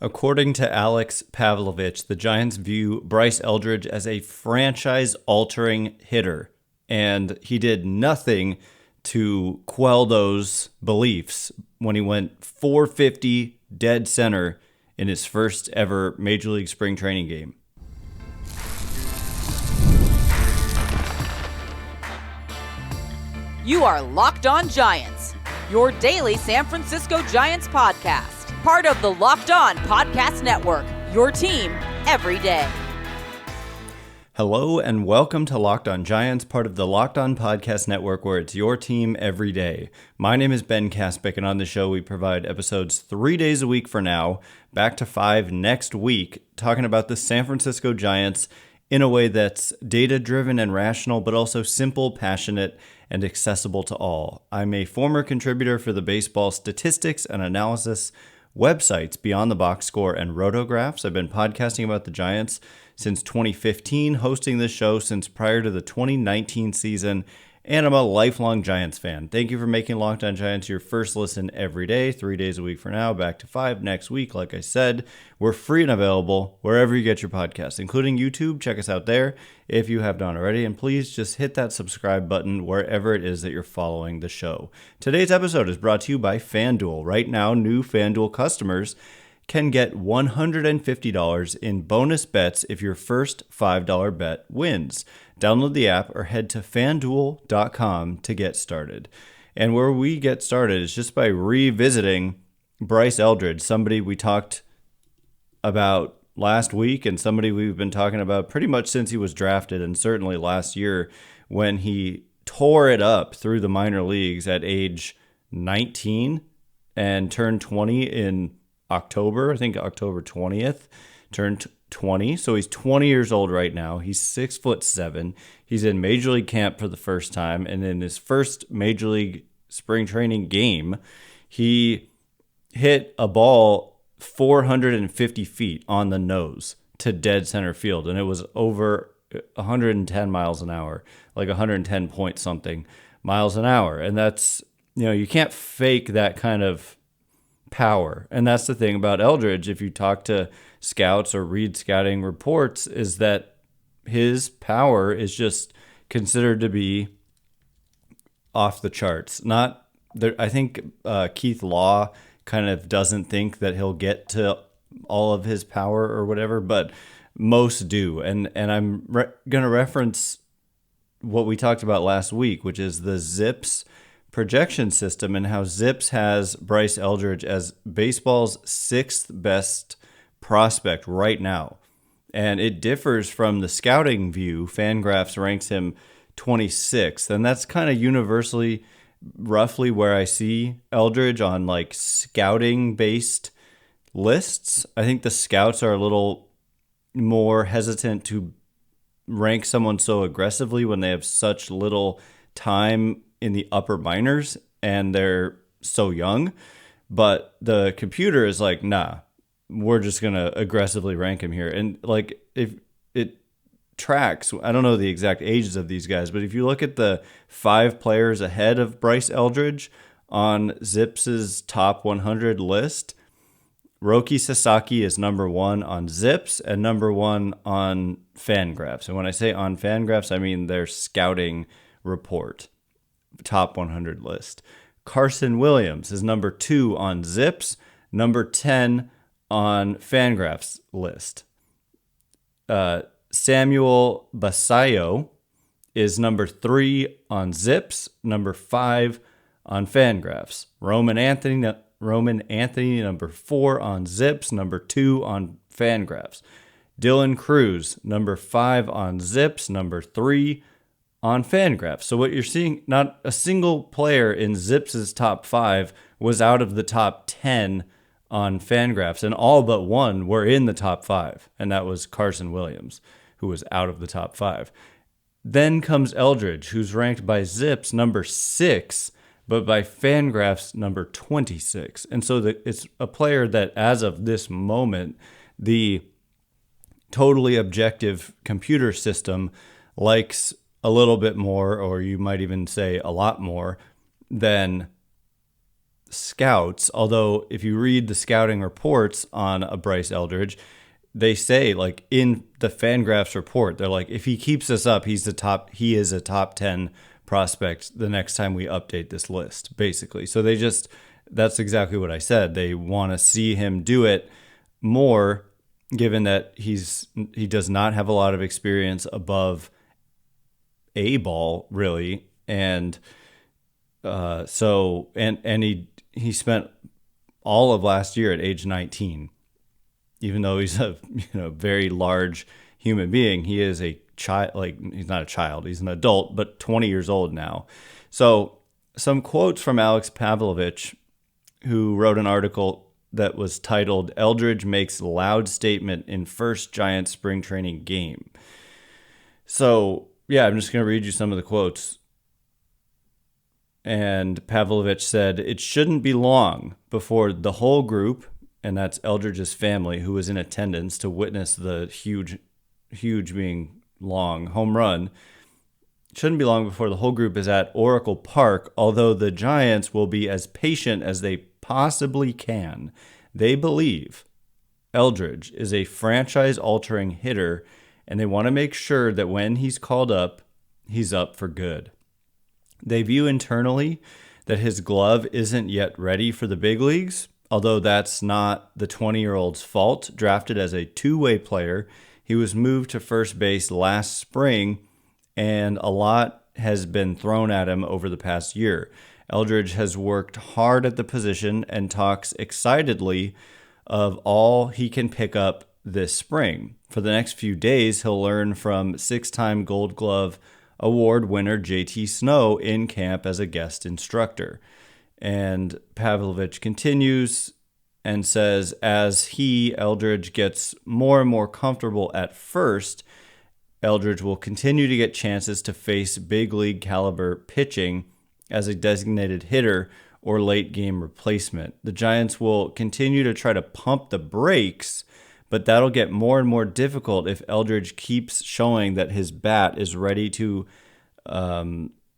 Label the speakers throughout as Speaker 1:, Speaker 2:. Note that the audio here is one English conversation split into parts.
Speaker 1: According to Alex Pavlovich, the Giants view Bryce Eldridge as a franchise-altering hitter, and he did nothing to quell those beliefs when he went 450 dead center in his first ever Major League Spring Training game.
Speaker 2: You are Locked On Giants, your daily San Francisco Giants podcast. Part of the Locked On Podcast Network, your team every day.
Speaker 1: Hello and welcome to Locked On Giants, part of the Locked On Podcast Network, where it's your team every day. My name is Ben Kaspick, and on the show we provide episodes 3 days a week for now, back to 5 next week, talking about the San Francisco Giants in a way that's data-driven and rational, but also simple, passionate, and accessible to all. I'm a former contributor for the baseball statistics and analysis websites Beyond the Box Score and RotoGraphs. I've been podcasting about the Giants since 2015, hosting this show since prior to the 2019 season, and I'm a lifelong Giants fan. Thank you for making Locked On Giants your first listen every day, 3 days a week for now, back to 5 next week. Like I said, we're free and available wherever you get your podcasts, including YouTube. Check us out there if you have not already, and please just hit that subscribe button wherever it is that you're following the show. Today's episode is brought to you by FanDuel. Right now, new FanDuel customers can get $150 in bonus bets if your first $5 bet wins. Download the app or head to FanDuel.com to get started. And where we get started is just by revisiting Bryce Eldridge, somebody we talked about last week and somebody we've been talking about pretty much since he was drafted, and certainly last year when he tore it up through the minor leagues at age 19 and turned 20 in October. I think October 20th, turned 20. So he's 20 years old right now. He's 6'7". He's in Major League camp for the first time. And in his first Major League spring training game, he hit a ball 450 feet on the nose to dead center field. And it was over 110 miles an hour, like 110 point something miles an hour. And that's, you can't fake that kind of power. And that's the thing about Eldridge. If you talk to scouts or read scouting reports, is that his power is just considered to be off the charts. Not there. I think Keith Law kind of doesn't think that he'll get to all of his power or whatever, but most do. And I'm going to reference what we talked about last week, which is the Zips projection system, and how Zips has Bryce Eldridge as baseball's 6th best prospect right now. And it differs from the scouting view. FanGraphs ranks him 26th, and that's kind of universally roughly where I see Eldridge on like scouting based lists. I think the scouts are a little more hesitant to rank someone so aggressively when they have such little time in the upper minors and they're so young. But the computer is like, nah, we're just going to aggressively rank him here. And like, if it tracks, I don't know the exact ages of these guys, but if you look at the 5 players ahead of Bryce Eldridge on Zips's top 100 list, Roki Sasaki is number 1 on Zips and number 1 on FanGraphs. And when I say on FanGraphs, I mean their scouting report top 100 list. Carson Williams is number 2 on Zips, number 10 on FanGraphs list. Samuel Basayo is number 3 on Zips, number 5 on FanGraphs. Roman Anthony, number 4 on Zips, number 2 on FanGraphs. Dylan Cruz, number 5 on Zips, number 3 on FanGraphs. So what you're seeing, not a single player in Zips's top 5 was out of the top 10 on FanGraphs, and all but one were in the top 5, and that was Carson Williams, who was out of the top 5. Then comes Eldridge, who's ranked by Zips number 6, but by FanGraphs number 26. And so it's a player that, as of this moment, the totally objective computer system likes a little bit more, or you might even say a lot more, than scouts, although if you read the scouting reports on a Bryce Eldridge, they say, like, in the FanGraphs report, they're like, if he keeps this up, he is a top 10 prospect the next time we update this list, basically. So that's exactly what I said. They want to see him do it more, given that he does not have a lot of experience above A ball, really. And he spent all of last year at age 19. Even though he's a very large human being, he is a child. Like, he's not a child, he's an adult, but 20 years old now. So some quotes from Alex Pavlovich, who wrote an article that was titled "Eldridge Makes Loud Statement in First Giants Spring Training Game." So yeah, I'm just going to read you some of the quotes. And Pavlovich said, "It shouldn't be long before the whole group," and that's Eldridge's family, who was in attendance to witness the huge being long home run. It shouldn't be long before the whole group is at Oracle Park, although the Giants will be as patient as they possibly can. They believe Eldridge is a franchise-altering hitter, and they want to make sure that when he's called up, he's up for good. They view internally that his glove isn't yet ready for the big leagues, although that's not the 20-year-old's fault. Drafted as a two-way player, he was moved to first base last spring, and a lot has been thrown at him over the past year. Eldridge has worked hard at the position and talks excitedly of all he can pick up this spring. For the next few days, he'll learn from six-time Gold Glove Award winner JT Snow in camp as a guest instructor. And Pavlovich continues and says, as Eldridge gets more and more comfortable at first, Eldridge will continue to get chances to face big league caliber pitching as a designated hitter or late game replacement. The Giants will continue to try to pump the brakes, but that'll get more and more difficult if Eldridge keeps showing that his bat is ready to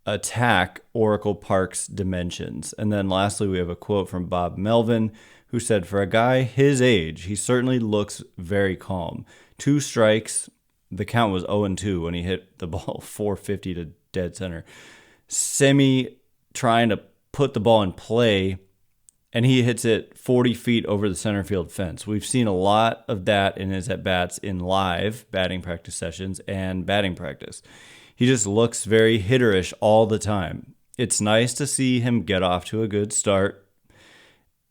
Speaker 1: attack Oracle Park's dimensions. And then lastly, we have a quote from Bob Melvin, who said, for a guy his age, he certainly looks very calm. 2 strikes. The count was 0-2 when he hit the ball 450 to dead center. Semi trying to put the ball in play, and he hits it 40 feet over the center field fence. We've seen a lot of that in his at-bats in live batting practice sessions and batting practice. He just looks very hitterish all the time. It's nice to see him get off to a good start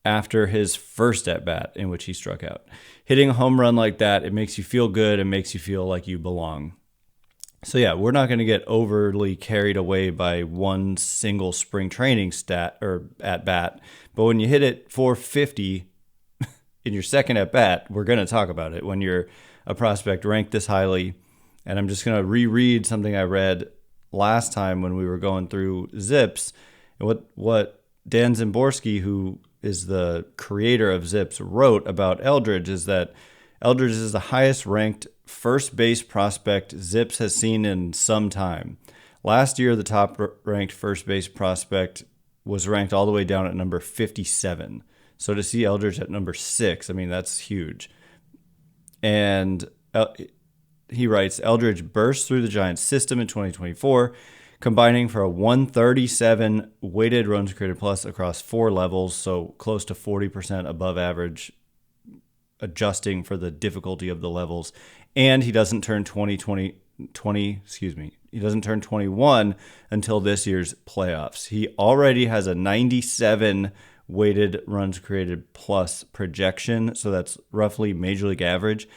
Speaker 1: after his first at-bat in which he struck out. Hitting a home run like that, it makes you feel good and makes you feel like you belong. So yeah, we're not going to get overly carried away by one single spring training stat or at-bat, but when you hit it 450 in your second at-bat, we're going to talk about it when you're a prospect ranked this highly. And I'm just going to reread something I read last time when we were going through Zips. And what Dan Zimborski, who is the creator of Zips, wrote about Eldridge is that Eldridge is the highest ranked first base prospect Zips has seen in some time. Last year, the top ranked first base prospect was ranked all the way down at number 57. So to see Eldridge at number 6, I mean, that's huge. And he writes, Eldridge burst through the Giants system in 2024, combining for a 137 weighted runs created plus across 4 levels, so close to 40% above average, adjusting for the difficulty of the levels. And he doesn't turn 21 until this year's playoffs. He already has a 97 weighted runs created plus projection, so that's roughly major league average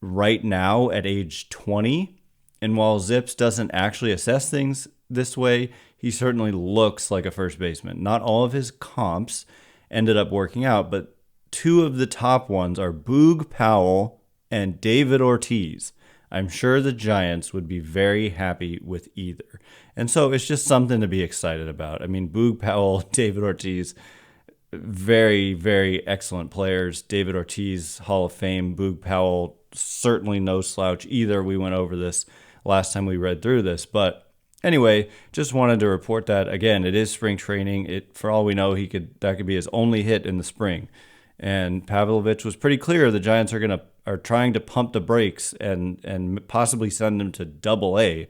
Speaker 1: right now at age 20. And while Zips doesn't actually assess things this way, he certainly looks like a first baseman. Not all of his comps ended up working out, but 2 of the top ones are Boog Powell and David Ortiz. I'm sure the Giants would be very happy with either. And so it's just something to be excited about. I mean, Boog Powell, David Ortiz, very, very excellent players. David Ortiz, Hall of Fame. Boog Powell, certainly no slouch either. We went over this last time we read through this. But Anyway, just wanted to report that. Again, it is spring training. For all we know, that could be his only hit in the spring. And Pavlovich was pretty clear the Giants are trying to pump the brakes and possibly send him to Double-A,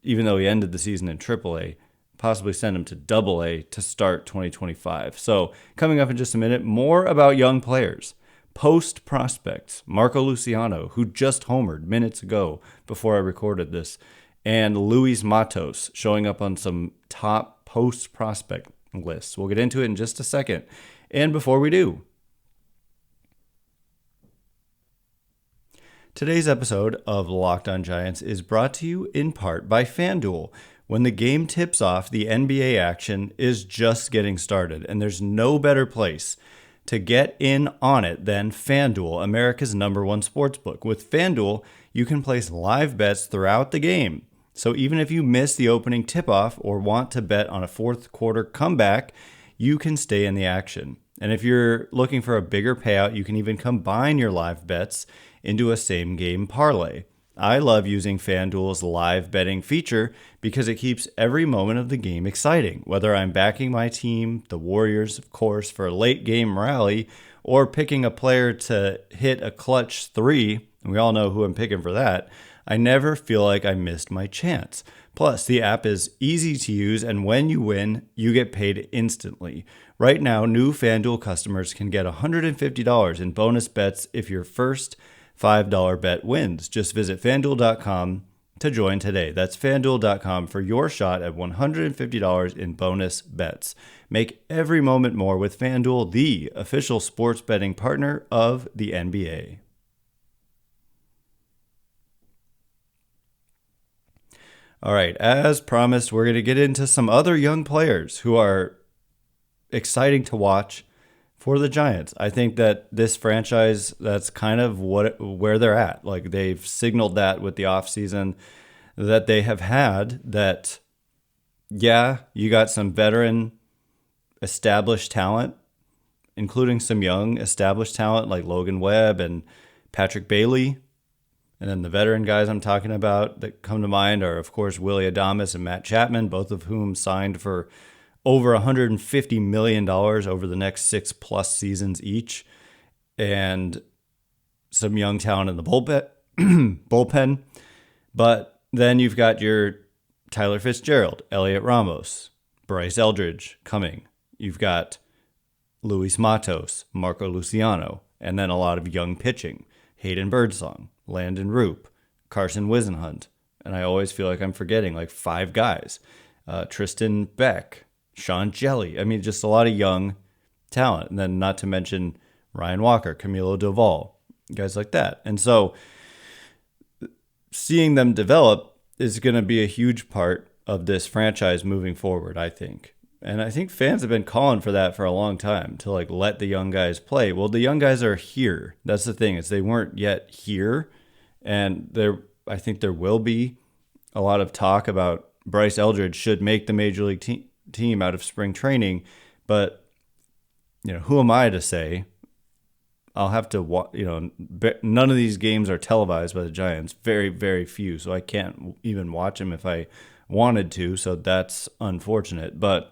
Speaker 1: even though he ended the season in Triple-A, possibly send him to Double-A to start 2025. So coming up in just a minute, more about young players. Post prospects, Marco Luciano, who just homered minutes ago before I recorded this, and Luis Matos showing up on some top post prospect lists. We'll get into it in just a second. And before we do, today's episode of Locked On Giants is brought to you in part by FanDuel. When the game tips off, the NBA action is just getting started, and there's no better place to get in on it than FanDuel, America's #1 sportsbook. With FanDuel, you can place live bets throughout the game. So even if you miss the opening tip-off or want to bet on a fourth quarter comeback, you can stay in the action. And if you're looking for a bigger payout, you can even combine your live bets into a same-game parlay. I love using FanDuel's live betting feature because it keeps every moment of the game exciting. Whether I'm backing my team, the Warriors, of course, for a late-game rally, or picking a player to hit a clutch three, and we all know who I'm picking for that, I never feel like I missed my chance. Plus, the app is easy to use, and when you win, you get paid instantly. Right now, new FanDuel customers can get $150 in bonus bets if your first $5 bet wins. Just visit FanDuel.com to join today. That's FanDuel.com for your shot at $150 in bonus bets. Make every moment more with FanDuel, the official sports betting partner of the NBA. All right, as promised, we're going to get into some other young players who are exciting to watch for the Giants. I think that this franchise, that's kind of where they're at. Like, they've signaled that with the offseason that they have had, that, yeah, you got some veteran established talent, including some young established talent like Logan Webb and Patrick Bailey. And then the veteran guys I'm talking about that come to mind are, of course, Willie Adames and Matt Chapman, both of whom signed for over $150 million over the next 6+ seasons each. And some young talent in the bullpen. But then you've got your Tyler Fitzgerald, Heliot Ramos, Bryce Eldridge coming. You've got Luis Matos, Marco Luciano, and then a lot of young pitching. Hayden Birdsong, Landon Roop, Carson Wisenhunt, and I always feel like I'm forgetting like 5 guys. Tristan Beck, Sean Jelly. I mean, just a lot of young talent. And then not to mention Ryan Walker, Camilo Doval, guys like that. And so seeing them develop is going to be a huge part of this franchise moving forward, I think. And I think fans have been calling for that for a long time, to like let the young guys play. Well, the young guys are here. That's the thing, is they weren't yet here. And I think there will be a lot of talk about Bryce Eldridge should make the major league team out of spring training. But, who am I to say? I'll have to, none of these games are televised by the Giants. Very, very few. So I can't even watch them if I wanted to. So that's unfortunate. But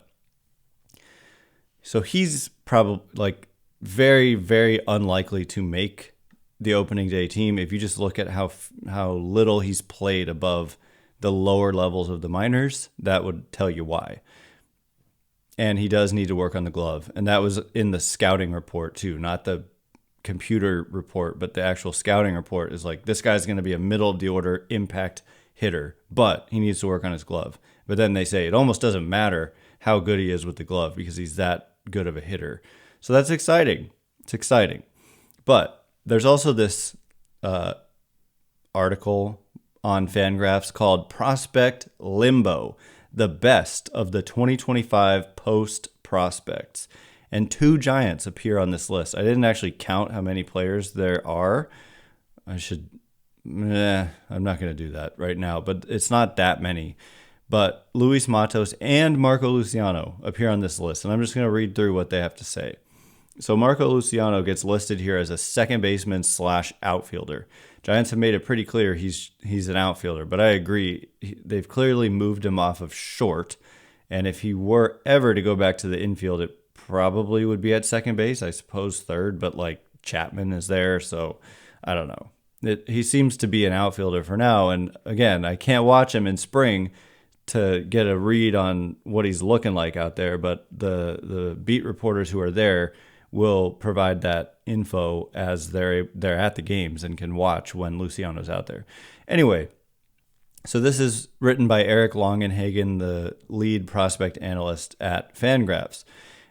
Speaker 1: so he's probably like very, very unlikely to make the opening day team. If you just look at how little he's played above the lower levels of the minors, that would tell you why. And he does need to work on the glove. And that was in the scouting report too, not the computer report, but the actual scouting report is like, this guy's going to be a middle of the order impact hitter, but he needs to work on his glove. But then they say it almost doesn't matter how good he is with the glove because he's that good of a hitter. So that's exciting. It's exciting. But there's also this article on FanGraphs called Prospect Limbo, the best of the 2025 post prospects. And 2 Giants appear on this list. I didn't actually count how many players there are. I'm not going to do that right now, but it's not that many. But Luis Matos and Marco Luciano appear on this list, and I'm just going to read through what they have to say. So Marco Luciano gets listed here as a second baseman / outfielder. Giants have made it pretty clear he's an outfielder, but I agree. They've clearly moved him off of short, and if he were ever to go back to the infield, it probably would be at second base. I suppose third, but like Chapman is there, so I don't know. He seems to be an outfielder for now, and again, I can't watch him in spring to get a read on what he's looking like out there, but the beat reporters who are there will provide that info as they're at the games and can watch when Luciano's out there. Anyway, so this is written by Eric Longenhagen, the lead prospect analyst at FanGraphs.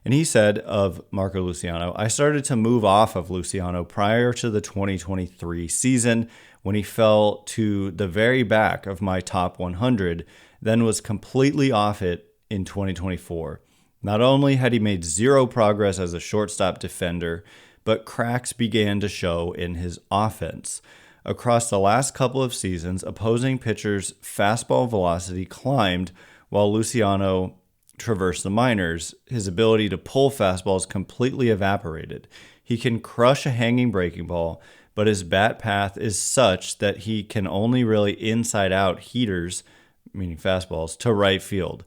Speaker 1: And he said of Marco Luciano, I started to move off of Luciano prior to the 2023 season when he fell to the very back of my top 100, then was completely off it in 2024. Not only had he made zero progress as a shortstop defender, but cracks began to show in his offense. Across the last couple of seasons, opposing pitchers' fastball velocity climbed while Luciano traversed the minors. His ability to pull fastballs completely evaporated. He can crush a hanging breaking ball, but his bat path is such that he can only really inside out heaters, meaning fastballs, to right field.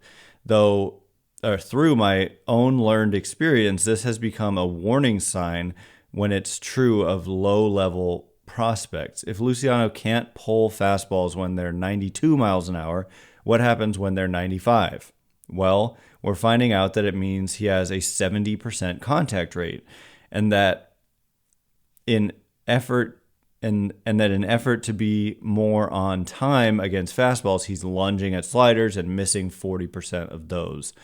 Speaker 1: Through my own learned experience, this has become a warning sign when it's true of low-level prospects. If Luciano can't pull fastballs when they're 92 miles an hour, what happens when they're 95? Well, we're finding out that it means he has a 70% contact rate, and that in effort to be more on time against fastballs, he's lunging at sliders and missing 40% of those.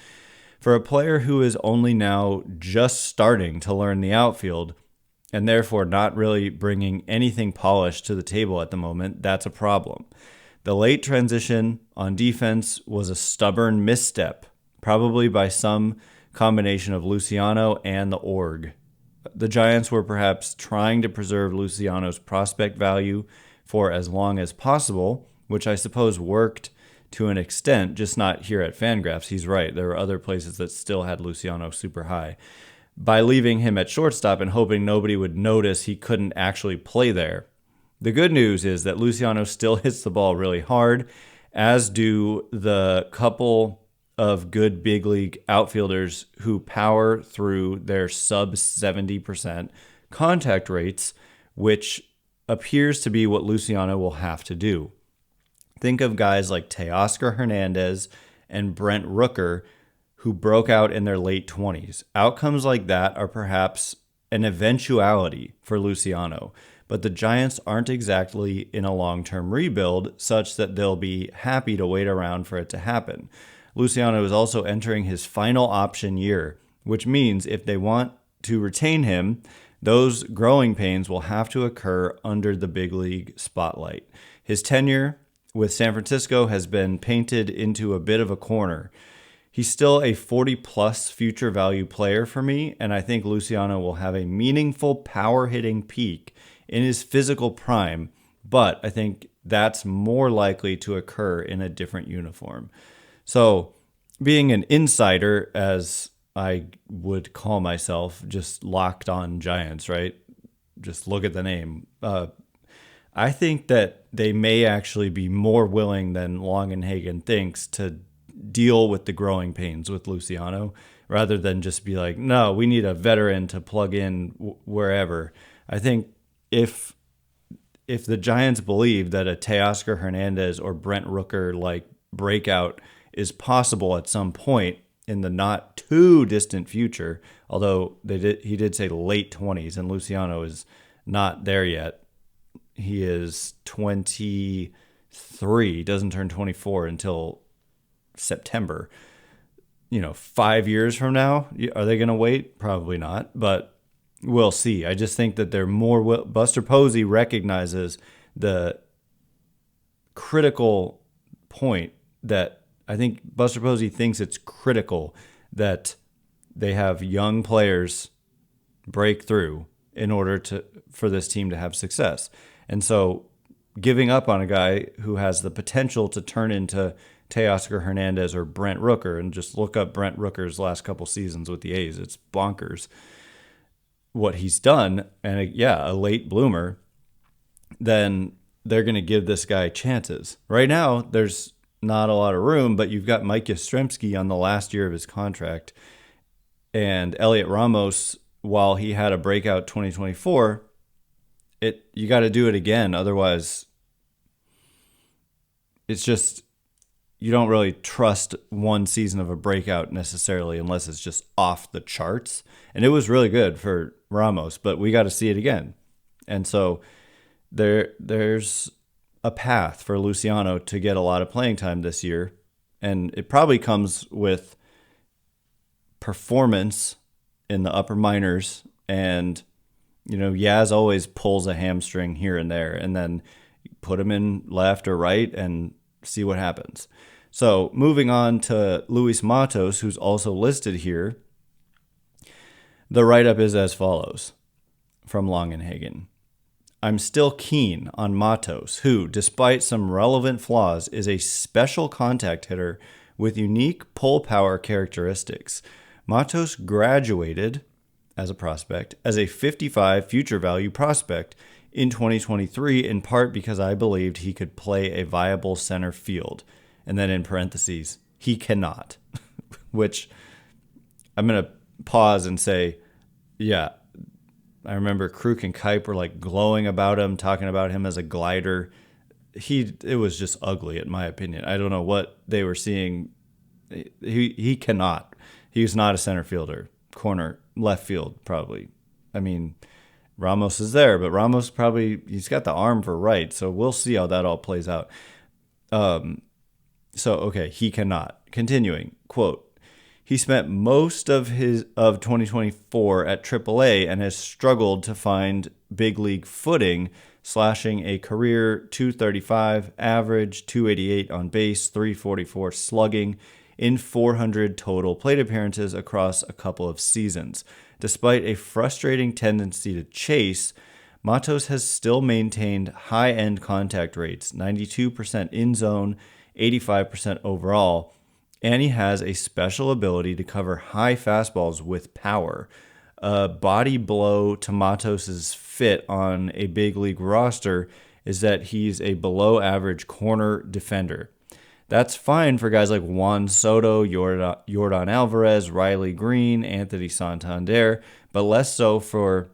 Speaker 1: For a player who is only now just starting to learn the outfield and therefore not really bringing anything polished to the table at the moment, that's a problem. The late transition on defense was a stubborn misstep, probably by some combination of Luciano and the org. The Giants were perhaps trying to preserve Luciano's prospect value for as long as possible, which I suppose worked to an extent, just not here at FanGraphs. He's right. There were other places that still had Luciano super high. By leaving him at shortstop and hoping nobody would notice he couldn't actually play there. The good news is that Luciano still hits the ball really hard, as do the couple of good big league outfielders who power through their sub 70% contact rates, which appears to be what Luciano will have to do. Think of guys like Teoscar Hernandez and Brent Rooker, who broke out in their late 20s. Outcomes like that are perhaps an eventuality for Luciano, but the Giants aren't exactly in a long-term rebuild such that they'll be happy to wait around for it to happen. Luciano is also entering his final option year, which means if they want to retain him, those growing pains will have to occur under the big league spotlight. His tenure with San Francisco has been painted into a bit of a corner. He's still a 40-plus future value player for me, and I think Luciano will have a meaningful power-hitting peak in his physical prime, but I think that's more likely to occur in a different uniform. So, being an insider, as I would call myself, just locked on Giants, right? Just look at the name. I think that they may actually be more willing than Longenhagen thinks to deal with the growing pains with Luciano, rather than just be like, no, we need a veteran to plug in wherever. I think if the Giants believe that a Teoscar Hernandez or Brent Rooker like breakout is possible at some point in the not too distant future, although he did say late 20s, and Luciano is not there yet. He is 23, doesn't turn 24 until September. 5 years from now, are they going to wait? Probably not, but we'll see. I just think that they're more. Buster Posey recognizes the critical point that I think Buster Posey thinks it's critical that they have young players break through in order for this team to have success. And so giving up on a guy who has the potential to turn into Teoscar Hernandez or Brent Rooker, and just look up Brent Rooker's last couple seasons with the A's, it's bonkers. what he's done, and a late bloomer, then they're going to give this guy chances. Right now, there's not a lot of room, but you've got Mike Yastrzemski on the last year of his contract, and Heliot Ramos, while he had a breakout 2024, you got to do it again. Otherwise, it's just, you don't really trust one season of a breakout necessarily unless it's just off the charts. And it was really good for Ramos, but we got to see it again. And so there's a path for Luciano to get a lot of playing time this year. And it probably comes with performance in the upper minors. And, Yaz always pulls a hamstring here and there, and then put him in left or right and see what happens. So moving on to Luis Matos, who's also listed here, the write-up is as follows from Longenhagen. I'm still keen on Matos, who, despite some relevant flaws, is a special contact hitter with unique pull power characteristics. Matos graduated as a prospect as a 55 future value prospect in 2023, in part because I believed he could play a viable center field. And then in parentheses, he cannot, which I'm going to pause and say, yeah, I remember Kruk and Kipe were like glowing about him, talking about him as a glider. It was just ugly, in my opinion. I don't know what they were seeing. He cannot. He's not a center fielder. Corner, left field, probably. I mean, Ramos is there, but Ramos he's got the arm for right, so we'll see how that all plays out. He cannot. Continuing, quote, he spent most of 2024 at AAA and has struggled to find big league footing, slashing a career .235 average, .288 on base, .344 slugging in 400 total plate appearances across a couple of seasons. Despite a frustrating tendency to chase, Matos has still maintained high-end contact rates, 92% in zone, 85% overall, and he has a special ability to cover high fastballs with power. A body blow to Matos' fit on a big league roster is that he's a below-average corner defender. That's fine for guys like Juan Soto, Yordan Alvarez, Riley Green, Anthony Santander, but less so for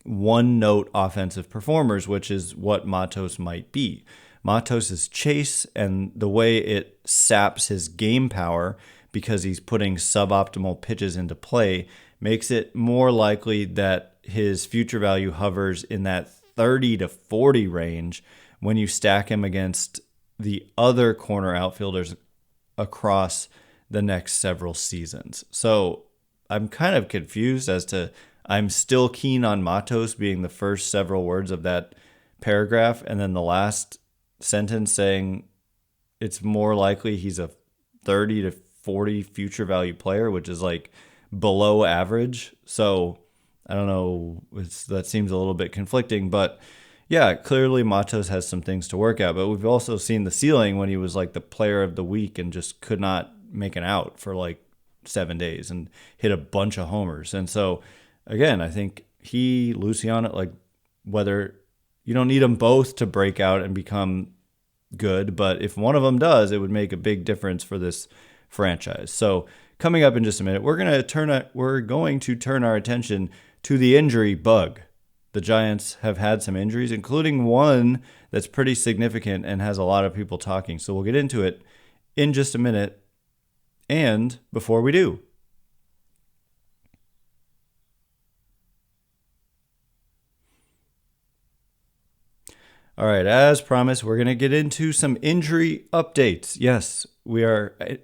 Speaker 1: one-note offensive performers, which is what Matos might be. Matos' chase and the way it saps his game power because he's putting suboptimal pitches into play makes it more likely that his future value hovers in that 30 to 40 range when you stack him against the other corner outfielders across the next several seasons. So I'm kind of confused as to, I'm still keen on Matos being the first several words of that paragraph, and then the last sentence saying it's more likely he's a 30 to 40 future value player, which is like below average. So I don't know, that seems a little bit conflicting, but yeah, clearly Matos has some things to work out, but we've also seen the ceiling when he was like the player of the week and just could not make an out for like 7 days and hit a bunch of homers. And so again, I think Luciano, like, whether you don't need them both to break out and become good, but if one of them does, it would make a big difference for this franchise. So coming up in just a minute, we're going to turn our attention to the injury bug. The Giants have had some injuries, including one that's pretty significant and has a lot of people talking. So we'll get into it in just a minute. And before we do, all right, as promised, we're going to get into some injury updates. Yes, we are, it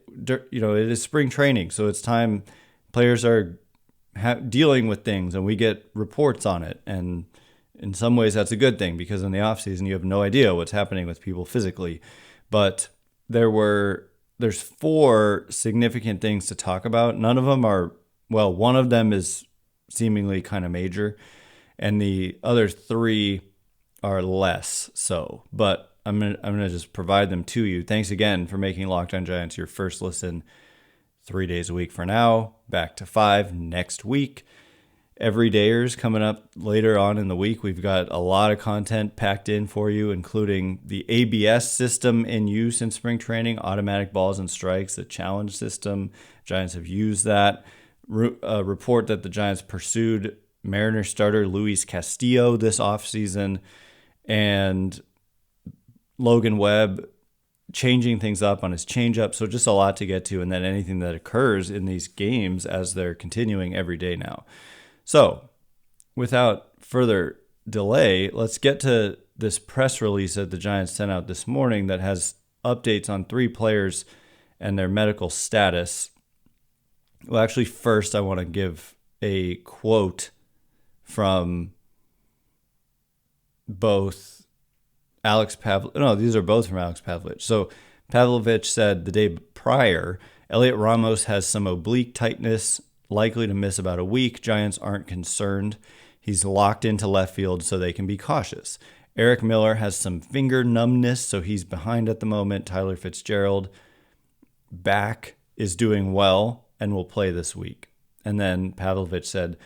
Speaker 1: is spring training, so it's time. Players are dealing with things, and we get reports on it. And in some ways, that's a good thing, because in the offseason, you have no idea what's happening with people physically. But there's 4 significant things to talk about. None of them are, well, one of them is seemingly kind of major, and the other 3 are less so. But I'm gonna just provide them to you. Thanks again for making Locked On Giants your first listen 3 days a week for now. Back to 5 next week. everydayers coming up later on in the week. We've got a lot of content packed in for you, including the ABS system in use in spring training, automatic balls and strikes, the challenge system. Giants have used that. A report that the Giants pursued Mariners starter Luis Castillo this offseason, and Logan Webb changing things up on his changeup. So just a lot to get to, and then anything that occurs in these games as they're continuing every day now. So without further delay, let's get to this press release that the Giants sent out this morning that has updates on 3 players and their medical status. Well, actually, first I want to give a quote from both Alex Pavlovich. No, these are both from Alex Pavlovich. So Pavlovich said the day prior, Heliot Ramos has some oblique tightness, likely to miss about a week. Giants aren't concerned. He's locked into left field, so they can be cautious. Eric Miller has some finger numbness, so he's behind at the moment. Tyler Fitzgerald back is doing well and will play this week. And then Pavlovich said,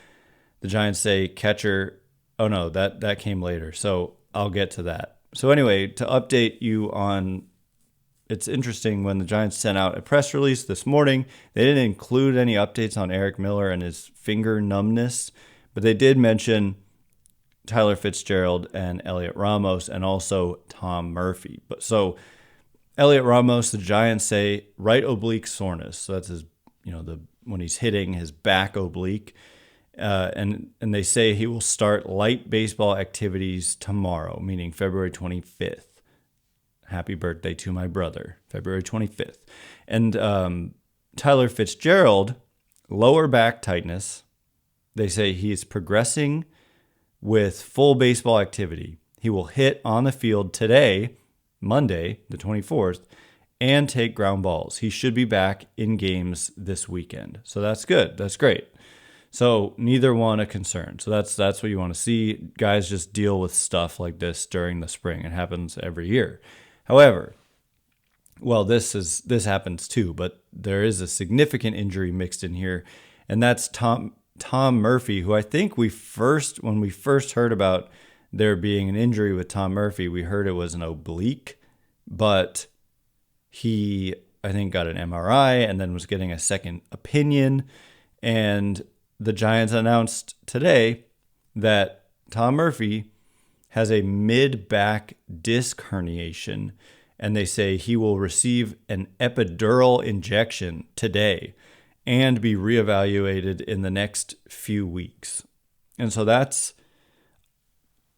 Speaker 1: the Giants say catcher. Oh no, that came later. So I'll get to that. So anyway, to update you on, it's interesting when the Giants sent out a press release this morning, they didn't include any updates on Eric Miller and his finger numbness, but they did mention Tyler Fitzgerald and Heliot Ramos and also Tom Murphy. But so Heliot Ramos, the Giants say right oblique soreness. So that's his, when he's hitting his back oblique. And they say he will start light baseball activities tomorrow, meaning February 25th. Happy birthday to my brother, February 25th. And Tyler Fitzgerald, lower back tightness. They say he is progressing with full baseball activity. He will hit on the field today, Monday, the 24th, and take ground balls. He should be back in games this weekend. So that's good. That's great. So neither one a concern. So that's what you want to see. Guys just deal with stuff like this during the spring. It happens every year. However, well, this happens too, but there is a significant injury mixed in here, and that's Tom Murphy, who I think when we first heard about there being an injury with Tom Murphy, we heard it was an oblique, but he, I think, got an MRI and then was getting a second opinion, and the Giants announced today that Tom Murphy has a mid-back disc herniation, and they say he will receive an epidural injection today and be reevaluated in the next few weeks. And so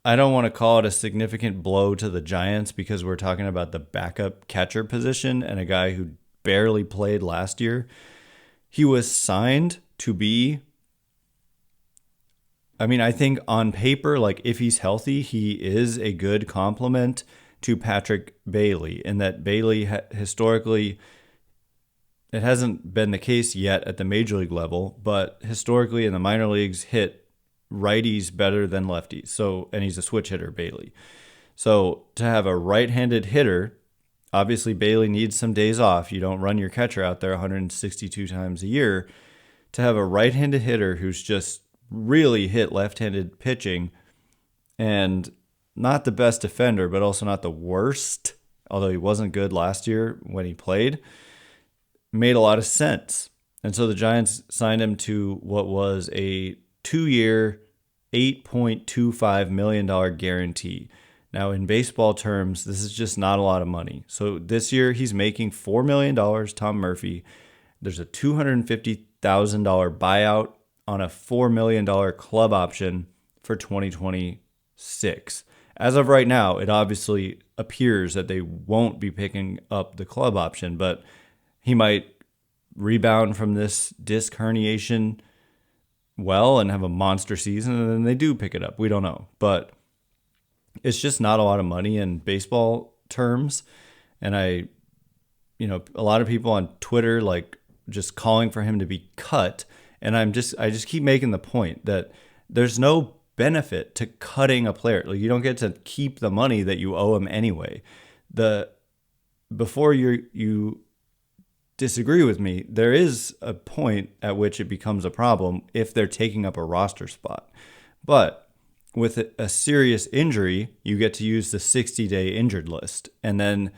Speaker 1: I don't want to call it a significant blow to the Giants because we're talking about the backup catcher position and a guy who barely played last year. He was signed to be, I think on paper, like if he's healthy, he is a good complement to Patrick Bailey, in that Bailey historically, it hasn't been the case yet at the major league level, but historically in the minor leagues hit righties better than lefties. So, and he's a switch hitter, Bailey. So to have a right-handed hitter, obviously Bailey needs some days off. You don't run your catcher out there 162 times a year. To have a right-handed hitter who's just really hit left-handed pitching and not the best defender, but also not the worst, although he wasn't good last year when he played, made a lot of sense. And so the Giants signed him to what was a 2-year, $8.25 million guarantee. Now, in baseball terms, this is just not a lot of money. So this year, he's making $4 million, Tom Murphy. There's a $250,000 buyout on a $4 million club option for 2026. As of right now, it obviously appears that they won't be picking up the club option, but he might rebound from this disc herniation well and have a monster season, and then they do pick it up. We don't know, but it's just not a lot of money in baseball terms. And a lot of people on Twitter like just calling for him to be cut. And I just keep making the point that there's no benefit to cutting a player. Like, you don't get to keep the money that you owe him anyway. Before you disagree with me. There is a point at which it becomes a problem if they're taking up a roster spot. But with a serious injury, you get to use the 60-day injured list. And then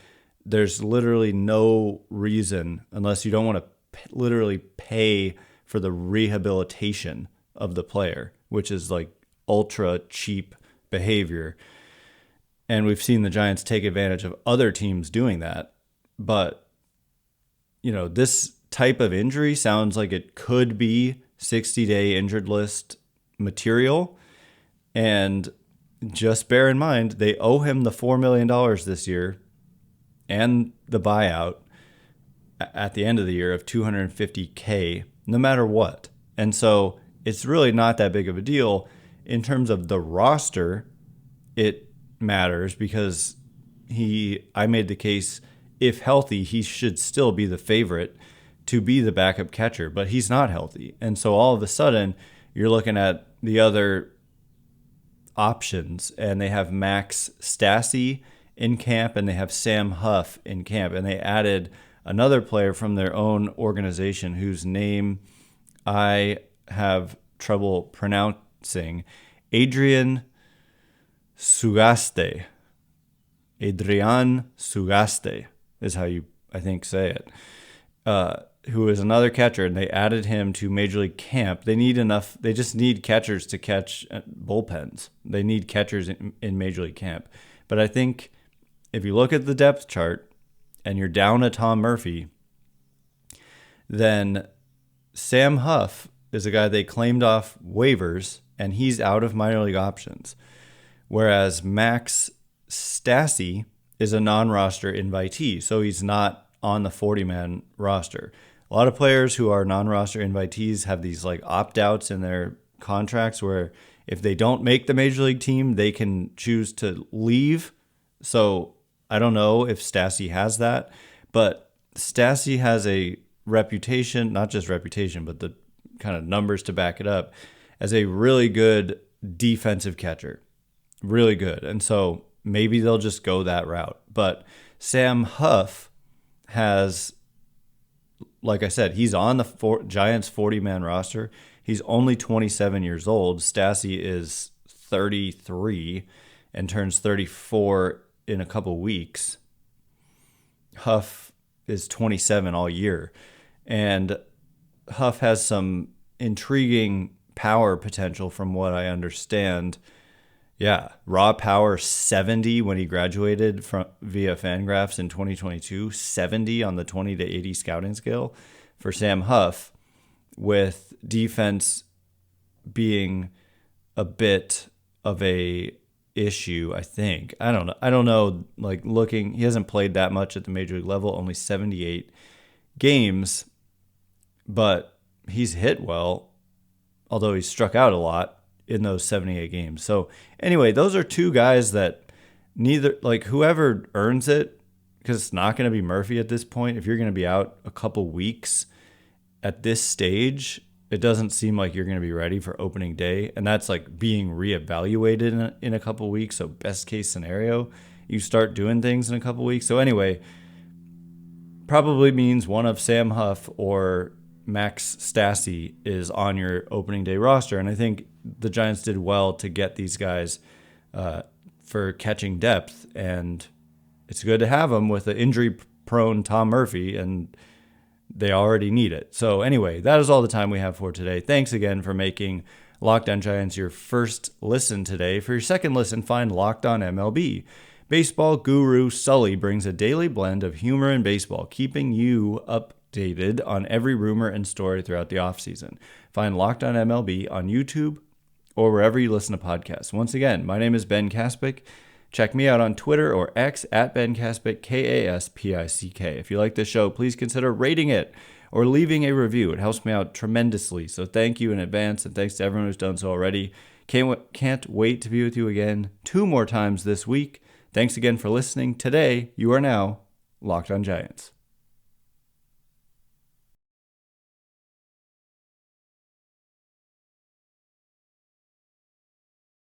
Speaker 1: there's literally no reason, unless you don't want to literally pay for the rehabilitation of the player, which is like ultra cheap behavior. And we've seen the Giants take advantage of other teams doing that. But, this type of injury sounds like it could be 60-day injured list material. And just bear in mind, they owe him the $4 million this year and the buyout at the end of the year of $250K, no matter what. And so it's really not that big of a deal. In terms of the roster, it matters because I made the case, if healthy, he should still be the favorite to be the backup catcher, but he's not healthy. And so all of a sudden, you're looking at the other options, and they have Max Stassi in camp, and they have Sam Huff in camp, and they added another player from their own organization whose name I have trouble pronouncing, Adrian Sugaste. Adrian Sugaste is how you, I think, say it. Who is another catcher, and they added him to Major League Camp. They just need catchers to catch bullpens. They need catchers in Major League Camp. But I think if you look at the depth chart and you're down a Tom Murphy, then Sam Huff is a guy they claimed off waivers, and he's out of minor league options. Whereas Max Stassi is a non-roster invitee, so he's not on the 40-man roster. A lot of players who are non-roster invitees have these like opt-outs in their contracts where if they don't make the major league team, they can choose to leave. So I don't know if Stassi has that, but Stassi has a reputation, not just reputation, but the kind of numbers to back it up, as a really good defensive catcher. Really good. And so maybe they'll just go that route. But Sam Huff has, like I said, he's on the Giants 40-man roster. He's only 27 years old. Stassi is 33 and turns 34 in a couple weeks. Huff is 27 all year. And Huff has some intriguing power potential from what I understand. Yeah, raw power 70 when he graduated via Fangraphs in 2022, 70 on the 20 to 80 scouting scale for Sam Huff, with defense being a bit of a issue, I think. I don't know, like looking, he hasn't played that much at the major league level, only 78 games, but he's hit well, although he's struck out a lot in those 78 games. So anyway, those are two guys that neither, like whoever earns it, because it's not going to be Murphy at this point. If you're going to be out a couple weeks at this stage, it doesn't seem like you're going to be ready for opening day. And that's like being reevaluated in a couple weeks. So best case scenario, you start doing things in a couple weeks. So anyway, probably means one of Sam Huff or Max Stassi is on your opening day roster. And I think the Giants did well to get these guys for catching depth. And it's good to have them with an injury-prone Tom Murphy, and they already need it. So anyway, that is all the time we have for today. Thanks again for making Locked On Giants your first listen today. For your second listen, find Locked On MLB. Baseball guru Sully brings a daily blend of humor and baseball, keeping you updated on every rumor and story throughout the offseason. Find Locked On MLB on YouTube or wherever you listen to podcasts. Once again, my name is Ben Kaspick. Check me out on Twitter or X at Ben Kaspick, Kaspick. If you like this show, please consider rating it or leaving a review. It helps me out tremendously. So thank you in advance, and thanks to everyone who's done so already. Can't wait to be with you again 2 more times this week. Thanks again for listening. Today, you are now Locked On Giants.